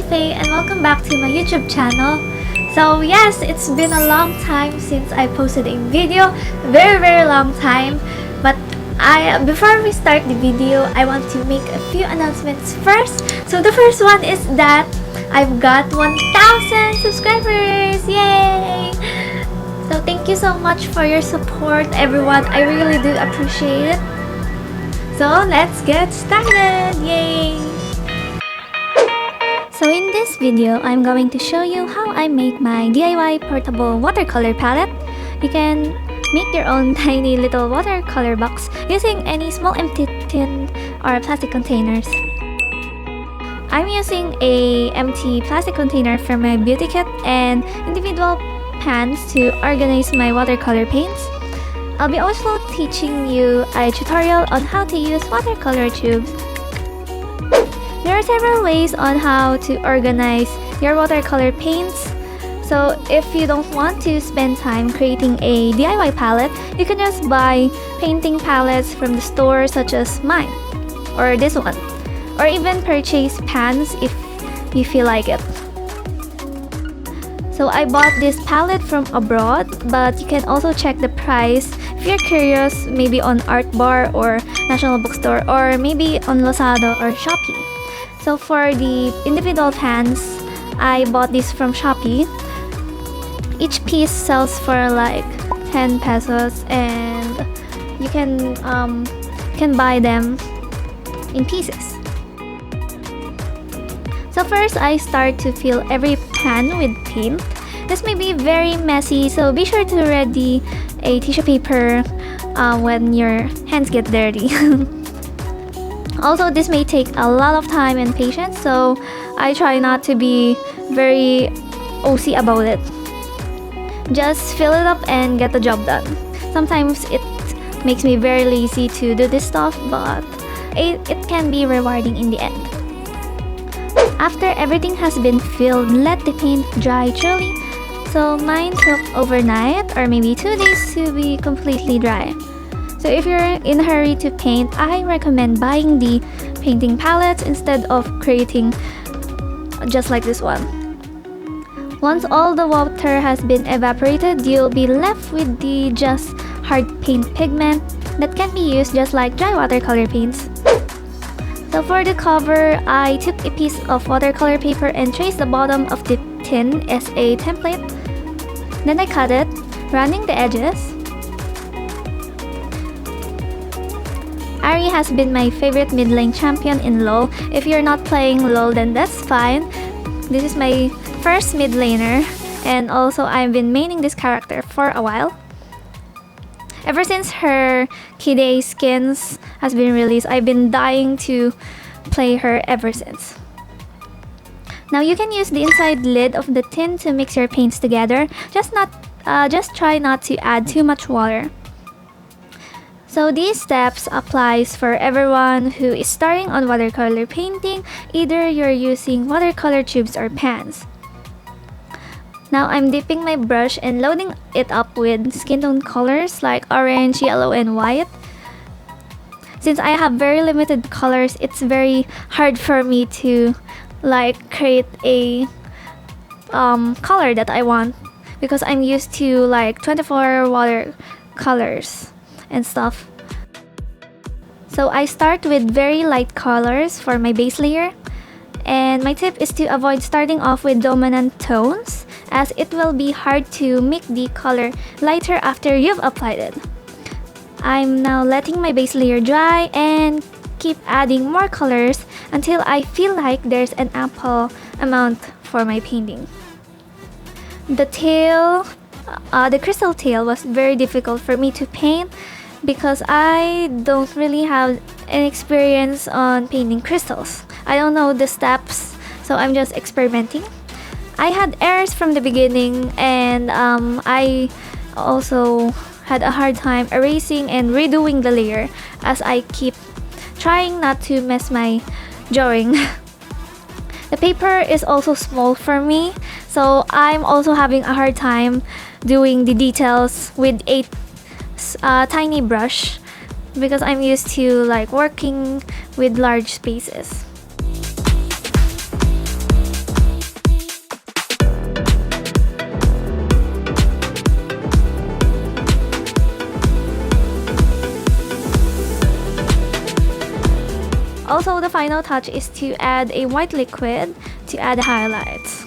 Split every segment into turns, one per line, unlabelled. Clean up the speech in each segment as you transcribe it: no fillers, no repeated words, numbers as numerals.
Faye and welcome back to my YouTube channel. So yes, it's been a long time since I posted a video, very long time. But before we start the video, I want to make a few announcements first. So the first one is that I've got 1,000 subscribers! Yay! So thank you so much for your support, everyone. I really do appreciate it. So let's get started! Yay! So in this video, I'm going to show you how I make my DIY portable watercolor palette. You can make your own tiny little watercolor box using any small empty tin or plastic containers. I'm using a empty plastic container for my beauty kit and individual pans to organize my watercolor paints. I'll be also teaching you a tutorial on how to use watercolor tubes. There are several ways on how to organize your watercolor paints. So if you don't want to spend time creating a DIY palette, you can just buy painting palettes from the store such as mine or this one, or even purchase pans if you feel like it. So I bought this palette from abroad, but you can also check the price if you're curious, maybe on Art Bar or National Bookstore, or maybe on Lazada or Shopee. So for the individual pans, I bought this from Shopee. Each piece sells for like 10 pesos and you can buy them in pieces. So first, I start to fill every pan with paint. This may be very messy, so be sure to ready a tissue paper when your hands get dirty. Also, this may take a lot of time and patience, so I try not to be very OC about it. Just fill it up and get the job done. Sometimes it makes me very lazy to do this stuff, but it can be rewarding in the end. After everything has been filled, let the paint dry truly. So mine took overnight or maybe 2 days to be completely dry. So if you're in a hurry to paint, I recommend buying the painting palettes instead of creating just like this one. Once all the water has been evaporated, you'll be left with the just hard paint pigment that can be used just like dry watercolor paints. So for the cover, I took a piece of watercolor paper and traced the bottom of the tin as a template. Then I cut it, running the edges. Ari has been my favorite mid-lane champion in LoL. If you're not playing LoL, then that's fine. This is my first mid-laner, and also I've been maining this character for a while. Ever since her Kide skins has been released, I've been dying to play her ever since. Now you can use the inside lid of the tin to mix your paints together. Just try not to add too much water. So these steps applies for everyone who is starting on watercolor painting, either you're using watercolor tubes or pans. Now I'm dipping my brush and loading it up with skin tone colors like orange, yellow, and white. Since I have very limited colors, it's very hard for me to create a color that I want because I'm used to like 24 watercolors and stuff. So I start with very light colors for my base layer, and my tip is to avoid starting off with dominant tones as it will be hard to make the color lighter after you've applied it. I'm now letting my base layer dry and keep adding more colors until I feel like there's an ample amount for my painting. The crystal tail was very difficult for me to paint because I don't really have an experience on painting crystals. I don't know the steps, so I'm just experimenting. I had errors from the beginning, and I also had a hard time erasing and redoing the layer as I keep trying not to mess my drawing. The paper is also small for me, so I'm also having a hard time doing the details with a tiny brush because I'm used to working with large spaces. Also, the final touch is to add a white liquid to add highlights.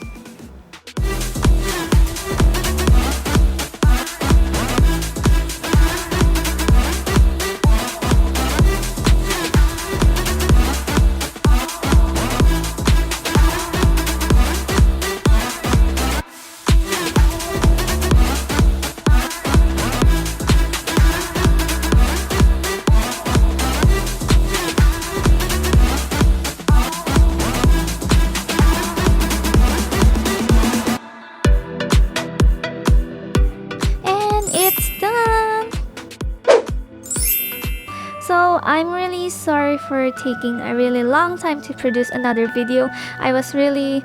So I'm really sorry for taking a really long time to produce another video. I was really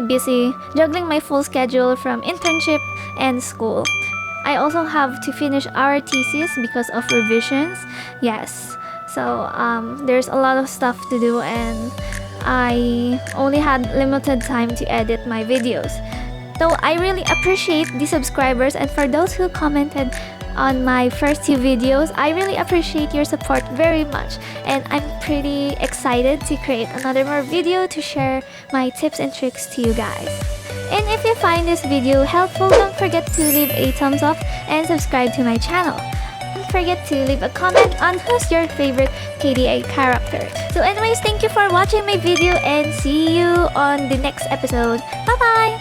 busy juggling my full schedule from internship and school. I also have to finish our thesis because of revisions. Yes, so there's a lot of stuff to do and I only had limited time to edit my videos. Though I really appreciate the subscribers, and for those who commented on my first 2 videos, I really appreciate your support very much, and I'm pretty excited to create another more video to share my tips and tricks to you guys. And if you find this video helpful, don't forget to leave a thumbs up and subscribe to my channel. Don't forget to leave a comment on who's your favorite KDA character. So anyways, thank you for watching my video and see you on the next episode. Bye bye!